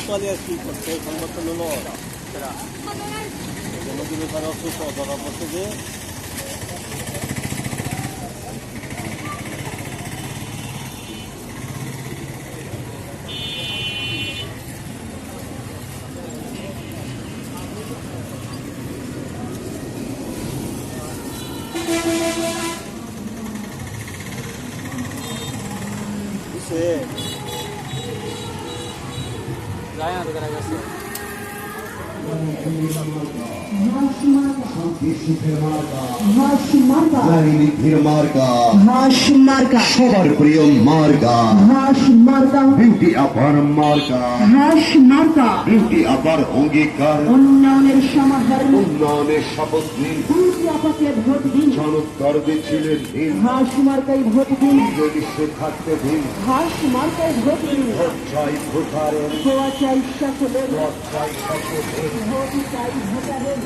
কোতোয়ালি আর কি করছে সংবাদটা হলো নদীর ব্যাপারে অসুস্থ ধরা পড়ছে যে যায় না দেখা গেছে সবার প্রিয় মার্কা বিউটি আপার মার্কা বিউটি আপার অঙ্গীকার উন্নয়নের সমাহার উন্নয়নের শপথ নিন বিউটি আপাকে ভোট দিন চমৎকার দিচ্ছিলেন দিন হাঁস মার্কায় ভোট দিন যদি সে থাকতে দিন হাঁস মার্কায় ভোট দিন ভোট চাই ভোটারের দোয়া চাই সকলের ভোট চাই সকলের ভোট চাই ভোটারের